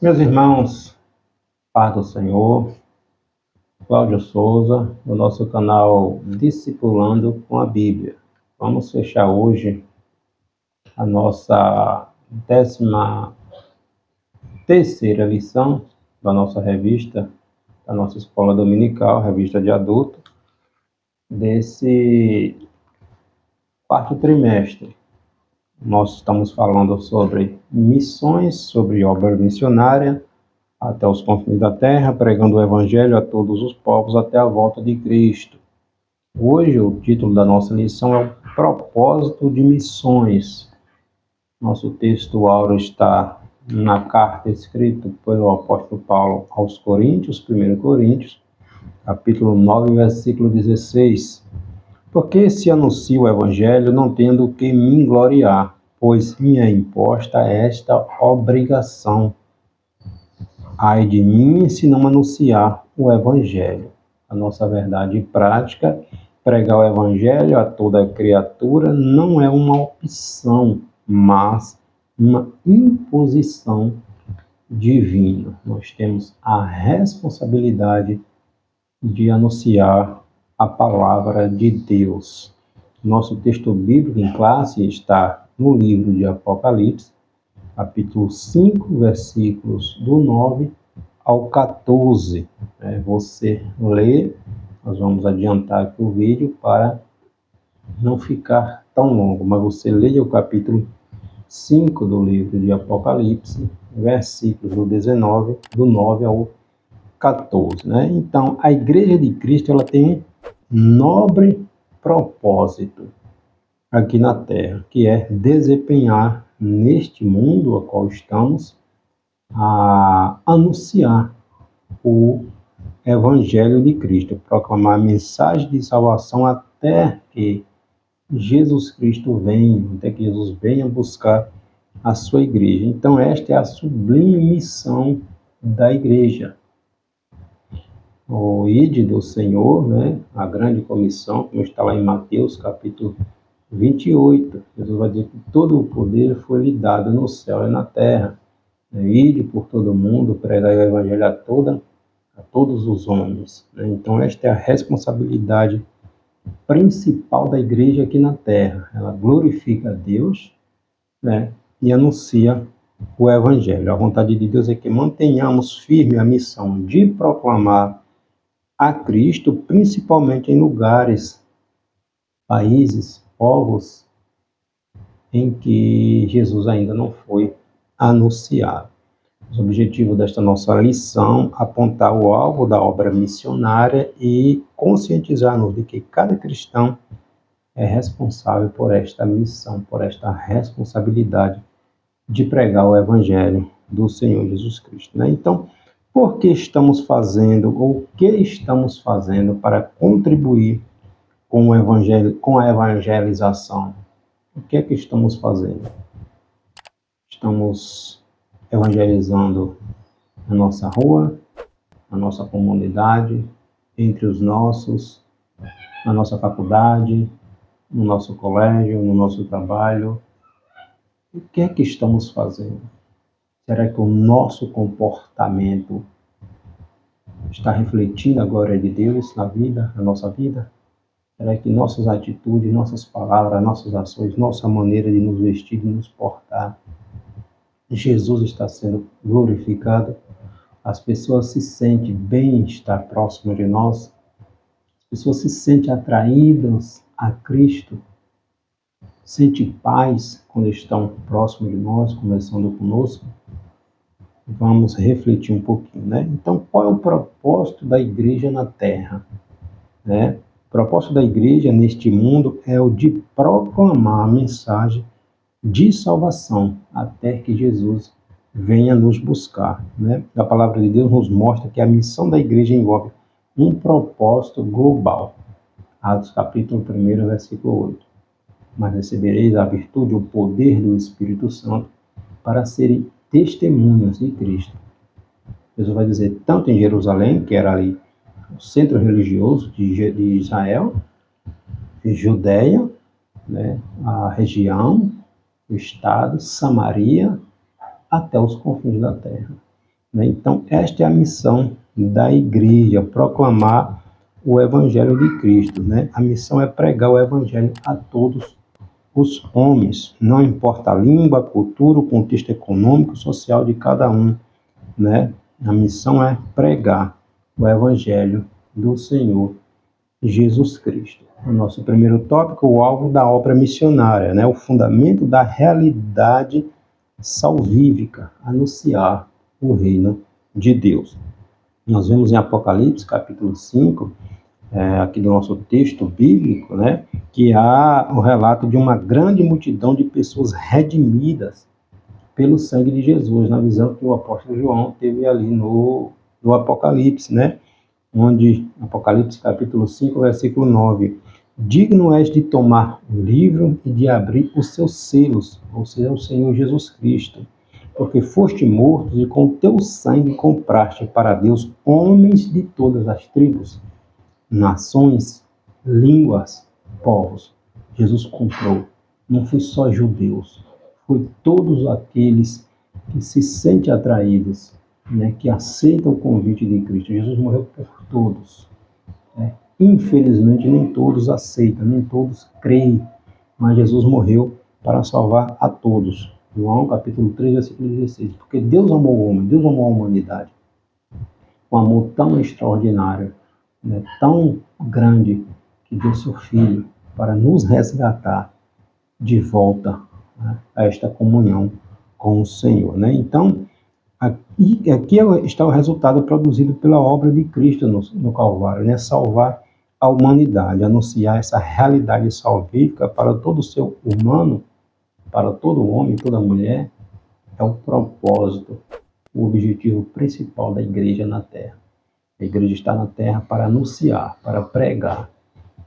Meus irmãos, paz do Senhor, Cláudio Souza, do nosso canal Discipulando com a Bíblia. Vamos fechar hoje a nossa 13ª lição da nossa revista, da nossa escola dominical, revista de adulto, desse quarto trimestre. Nós estamos falando sobre missões, sobre obra missionária, até os confins da terra, pregando o Evangelho a todos os povos até a volta de Cristo. Hoje, o título da nossa lição é o propósito de missões. Nosso texto áureo está na carta escrita pelo apóstolo Paulo aos Coríntios, 1 Coríntios, capítulo 9, versículo 16. Porque se anuncio o Evangelho, não tendo que me gloriar, pois me é imposta esta obrigação. Ai de mim se não anunciar o Evangelho. A nossa verdade prática, pregar o Evangelho a toda criatura, não é uma opção, mas uma imposição divina. Nós temos a responsabilidade de anunciar a palavra de Deus. Nosso texto bíblico em classe está no livro de Apocalipse, capítulo 5, versículos do 9 ao 14. Você lê, nós vamos adiantar aqui o vídeo para não ficar tão longo, mas você leia o capítulo 5 do livro de Apocalipse, versículos do 9 ao 14. Então, a Igreja de Cristo ela tem um nobre propósito aqui na Terra, que é desempenhar neste mundo a qual estamos, a anunciar o Evangelho de Cristo, proclamar a mensagem de salvação até que Jesus Cristo venha, até que Jesus venha buscar a sua igreja. Então, esta é a sublime missão da igreja. O ide do Senhor, a grande comissão, como está lá em Mateus, capítulo 28, Jesus vai dizer que todo o poder foi lhe dado no céu e na terra. Ide por todo mundo, pregai o Evangelho a todos os homens. Então, esta é a responsabilidade principal da igreja aqui na terra. Ela glorifica a Deus, e anuncia o Evangelho. A vontade de Deus é que mantenhamos firme a missão de proclamar a Cristo, principalmente em lugares, países, povos em que Jesus ainda não foi anunciado. O objetivo desta nossa lição é apontar o alvo da obra missionária e conscientizar-nos de que cada cristão é responsável por esta missão, por esta responsabilidade de pregar o Evangelho do Senhor Jesus Cristo. Então, por que estamos fazendo, ou o que estamos fazendo para contribuir com o Evangelho, com a evangelização? O que é que estamos fazendo? Estamos evangelizando na nossa rua, na nossa comunidade, entre os nossos, na nossa faculdade, no nosso colégio, no nosso trabalho. O que é que estamos fazendo? Será que o nosso comportamento está refletindo a glória de Deus na nossa vida? Será que nossas atitudes, nossas palavras, nossas ações, nossa maneira de nos vestir, de nos portar, Jesus está sendo glorificado? As pessoas se sentem bem estar próximo de nós? As pessoas se sentem atraídas a Cristo? Sentem paz quando estão próximo de nós, conversando conosco? Vamos refletir um pouquinho, Então, qual é o propósito da igreja na Terra? O propósito da igreja neste mundo é o de proclamar a mensagem de salvação até que Jesus venha nos buscar. A palavra de Deus nos mostra que a missão da igreja envolve um propósito global. Atos capítulo 1, versículo 8. Mas recebereis a virtude, o poder do Espírito Santo para serem testemunhas de Cristo. Jesus vai dizer tanto em Jerusalém, que era ali o centro religioso de Israel, Judeia, a região, o estado, Samaria, até os confins da terra. né? Então, esta é a missão da igreja, proclamar o Evangelho de Cristo, né? A missão é pregar o Evangelho a todos os homens, não importa a língua, a cultura, o contexto econômico, social de cada um, né? A missão é pregar o Evangelho do Senhor Jesus Cristo. O nosso primeiro tópico, o alvo da obra missionária, né? O fundamento da realidade salvífica, anunciar o reino de Deus. Nós vemos em Apocalipse, capítulo 5, aqui do nosso texto bíblico, né, que há o relato de uma grande multidão de pessoas redimidas pelo sangue de Jesus, na visão que o apóstolo João teve ali no Apocalipse, né, onde, Apocalipse capítulo 5, versículo 9, digno és de tomar o livro e de abrir os seus selos, ou seja, o Senhor Jesus Cristo, porque foste mortos e com teu sangue compraste para Deus homens de todas as tribos, nações, línguas, povos. Jesus comprou. Não foi só judeus, foi todos aqueles que se sentem atraídos, né, que aceitam o convite de Cristo. Jesus morreu por todos. Né? Infelizmente, nem todos aceitam, nem todos creem, mas Jesus morreu para salvar a todos. João capítulo 3, versículo 16. Porque Deus amou o homem, Deus amou a humanidade. Um amor tão extraordinário, né, tão grande, que deu seu Filho para nos resgatar de volta, né, a esta comunhão com o Senhor. Né? Então, aqui está o resultado produzido pela obra de Cristo no Calvário, né? Salvar a humanidade, anunciar essa realidade salvífica para todo o ser humano, para todo homem, toda mulher, é o propósito, o objetivo principal da igreja na Terra. A igreja está na Terra para anunciar, para pregar,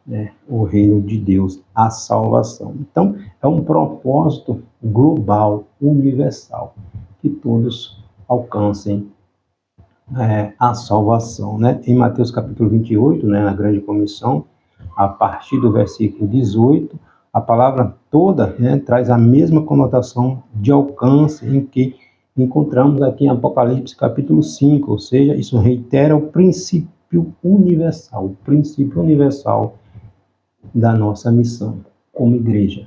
né, o reino de Deus, a salvação. Então, é um propósito global, universal, que todos alcancem a salvação. Né? Em Mateus capítulo 28, né, na grande comissão, a partir do versículo 18, a palavra toda, né, traz a mesma conotação de alcance em que encontramos aqui em Apocalipse capítulo 5, ou seja, isso reitera o princípio universal da nossa missão como igreja,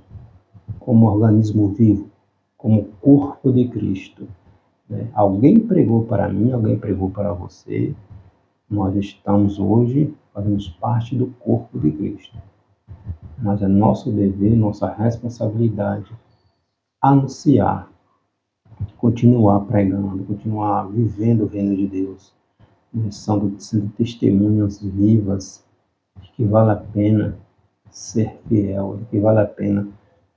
como organismo vivo, como corpo de Cristo. Né? Alguém pregou para mim, alguém pregou para você, nós estamos hoje, fazemos parte do corpo de Cristo. Mas é nosso dever, nossa responsabilidade anunciar, continuar pregando, continuar vivendo o reino de Deus, sendo testemunhas vivas de que vale a pena ser fiel, de que vale a pena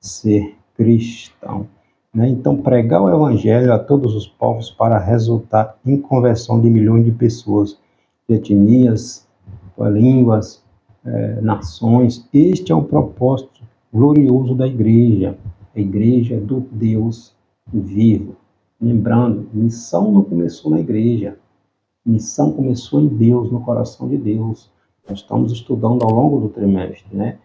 ser cristão. Né? Então, pregar o evangelho a todos os povos para resultar em conversão de milhões de pessoas, de etnias, línguas, nações. Este é o propósito glorioso da igreja, a igreja do Deus vivo. Lembrando, missão não começou na igreja, missão começou em Deus, no coração de Deus. Nós estamos estudando ao longo do trimestre, né?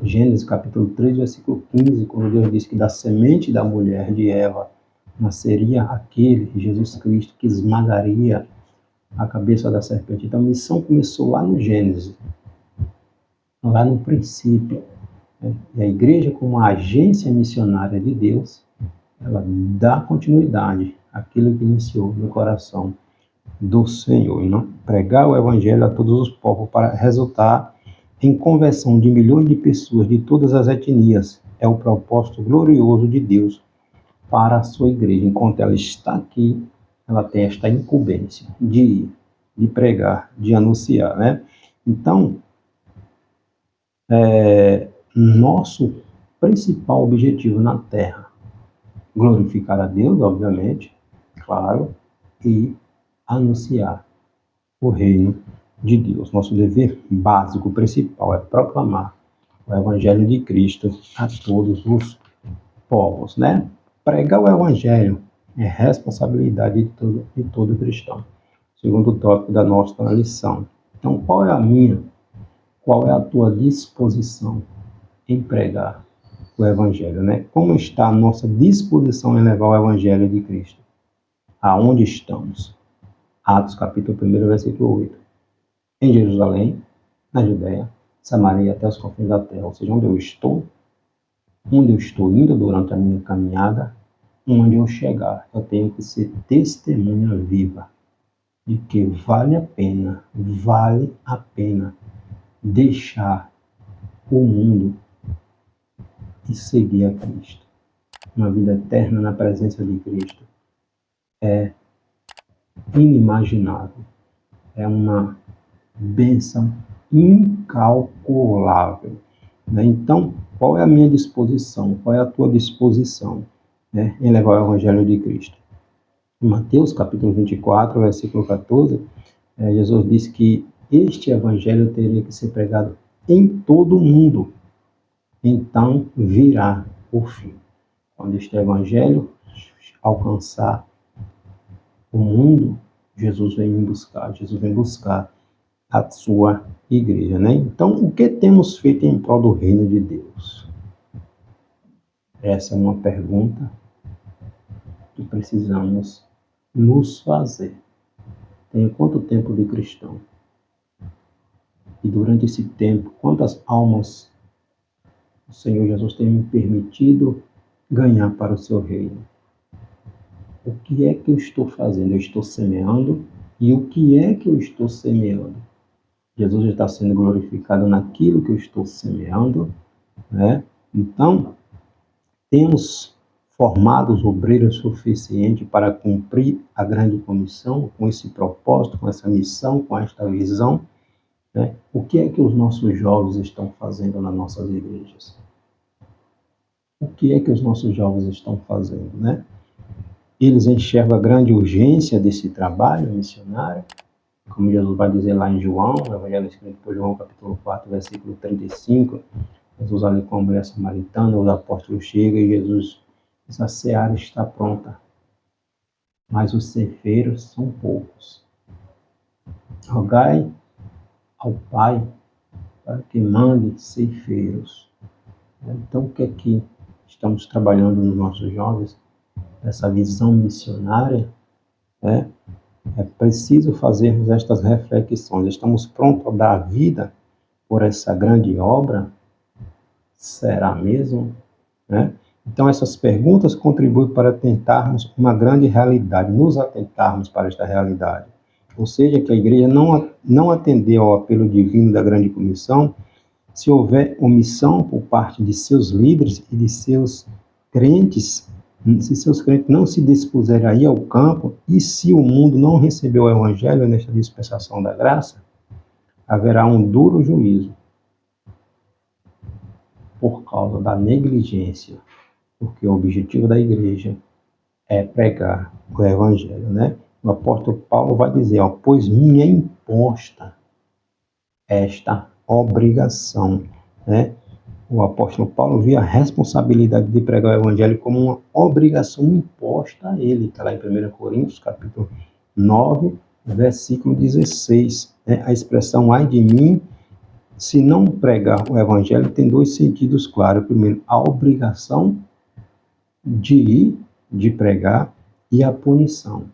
Gênesis capítulo 3, versículo 15, quando Deus diz que da semente da mulher de Eva nasceria aquele, Jesus Cristo, que esmagaria a cabeça da serpente. Então a missão começou lá no Gênesis, lá no princípio. Né? E a igreja, como a agência missionária de Deus, ela dá continuidade àquilo que iniciou no coração do Senhor. Não? Pregar o evangelho a todos os povos para resultar em conversão de milhões de pessoas de todas as etnias é o propósito glorioso de Deus para a sua igreja. Enquanto ela está aqui, ela tem esta incumbência de pregar, de anunciar. Né? Então, nosso principal objetivo na Terra, glorificar a Deus, obviamente, claro, e anunciar o reino de Deus. Nosso dever básico, principal, é proclamar o Evangelho de Cristo a todos os povos. Né? Pregar o Evangelho é responsabilidade de todo cristão. Segundo tópico da nossa lição. Então, qual é a minha? Qual é a tua disposição em pregar o Evangelho? Né? Como está a nossa disposição em levar o Evangelho de Cristo? Aonde estamos? Atos capítulo 1, versículo 8. Em Jerusalém, na Judéia, Samaria e até os confins da terra. Ou seja, onde eu estou indo durante a minha caminhada, onde eu chegar, eu tenho que ser testemunha viva de que vale a pena deixar o mundo e seguir a Cristo. Uma vida eterna na presença de Cristo é inimaginável. É uma bênção incalculável. Né? Então, qual é a minha disposição? Qual é a tua disposição, né, em levar o Evangelho de Cristo? Em Mateus capítulo 24, versículo 14, Jesus disse que este Evangelho teria que ser pregado em todo o mundo. Então virá o fim. Quando este Evangelho alcançar o mundo, Jesus vem buscar a sua igreja, né? Então, o que temos feito em prol do reino de Deus? Essa é uma pergunta que precisamos nos fazer. Tenho quanto tempo de cristão? E durante esse tempo, quantas almas o Senhor Jesus tem me permitido ganhar para o seu reino? O que é que eu estou fazendo? Eu estou semeando. E o que é que eu estou semeando? Jesus está sendo glorificado naquilo que eu estou semeando, né? Então, temos formado os obreiros suficientes para cumprir a grande comissão, com esse propósito, com essa missão, com esta visão, né? O que é que os nossos jovens estão fazendo nas nossas igrejas? O que é que os nossos jovens estão fazendo, né? Eles enxergam a grande urgência desse trabalho missionário, como Jesus vai dizer lá em João, o Evangelho escrito por João, capítulo 4, versículo 35, Jesus ali com a mulher samaritana, os apóstolos chegam e Jesus diz: a seara está pronta, mas os ceifeiros são poucos. Rogai ao Pai para que mande ceifeiros. Então, o que é que estamos trabalhando nos nossos jovens? Essa visão missionária, né? É preciso fazermos estas reflexões. Estamos prontos a dar a vida por essa grande obra? Será mesmo? Né? Então, essas perguntas contribuem para tentarmos uma grande realidade, nos atentarmos para esta realidade. Ou seja, que a igreja não atendeu ao apelo divino da grande comissão, se houver omissão por parte de seus líderes e de seus crentes, se seus crentes não se dispuserem a ir ao campo, e se o mundo não recebeu o Evangelho nesta dispensação da graça, haverá um duro juízo por causa da negligência, porque o objetivo da igreja é pregar o Evangelho, né? O apóstolo Paulo vai dizer, ó, pois me é imposta esta obrigação, né? O apóstolo Paulo via a responsabilidade de pregar o Evangelho como uma obrigação imposta a ele. Está lá em 1 Coríntios, capítulo 9, versículo 16. Né? A expressão, ai de mim, se não pregar o Evangelho, tem dois sentidos claros. Primeiro, a obrigação de ir, de pregar, e a punição.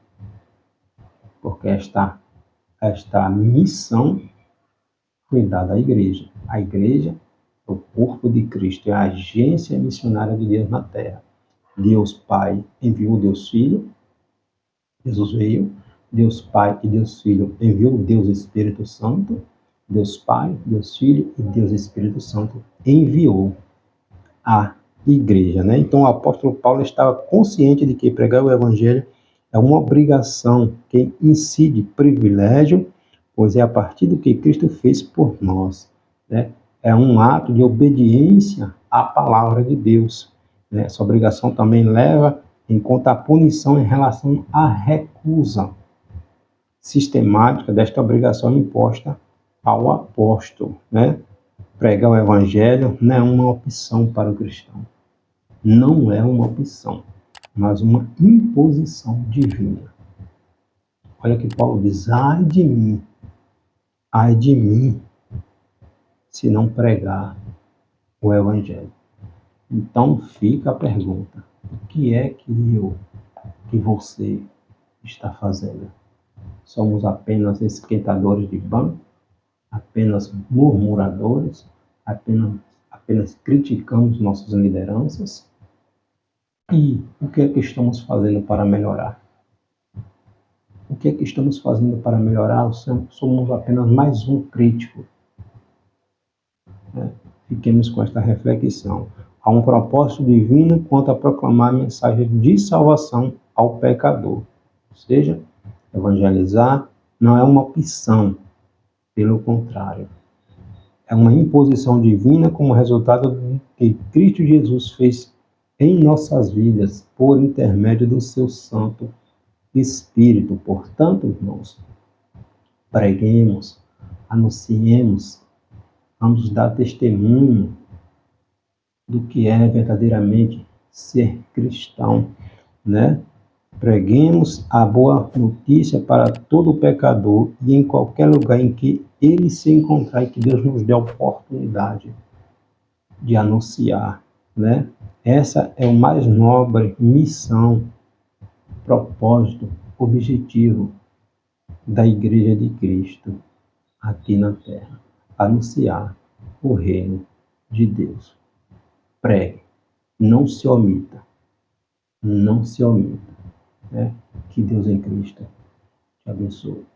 Porque esta missão foi dada à igreja. A igreja é o corpo de Cristo, é a agência missionária de Deus na terra. Deus Pai enviou Deus Filho, Jesus veio, Deus Pai e Deus Filho enviou Deus Espírito Santo, Deus Pai, Deus Filho e Deus Espírito Santo enviou a igreja, né? Então o apóstolo Paulo estava consciente de que pregar o Evangelho é uma obrigação que incide privilégio, pois é a partir do que Cristo fez por nós, né? É um ato de obediência à palavra de Deus, né? Essa obrigação também leva em conta a punição em relação à recusa sistemática desta obrigação imposta ao apóstolo, né? Pregar o Evangelho não é uma opção para o cristão. Não é uma opção, mas uma imposição divina. Olha que Paulo diz, ai de mim, se não pregar o Evangelho. Então fica a pergunta, o que é que você está fazendo? Somos apenas esquentadores de banco? Apenas murmuradores? Apenas criticamos nossas lideranças? E o que é que estamos fazendo para melhorar? O que é que estamos fazendo para melhorar? Somos apenas mais um crítico. Fiquemos com esta reflexão. Há um propósito divino quanto a proclamar a mensagem de salvação ao pecador. Ou seja, evangelizar não é uma opção, pelo contrário. É uma imposição divina como resultado do que Cristo Jesus fez em nossas vidas por intermédio do seu Santo Espírito. Portanto, irmãos, preguemos, anunciemos, vamos dar testemunho do que é verdadeiramente ser cristão, né? Preguemos a boa notícia para todo pecador e em qualquer lugar em que ele se encontrar e que Deus nos dê a oportunidade de anunciar, né? Essa é o mais nobre missão, propósito, objetivo da Igreja de Cristo aqui na Terra. Anunciar o reino de Deus. Pregue, não se omita, não se omita, né? Que Deus em Cristo te abençoe.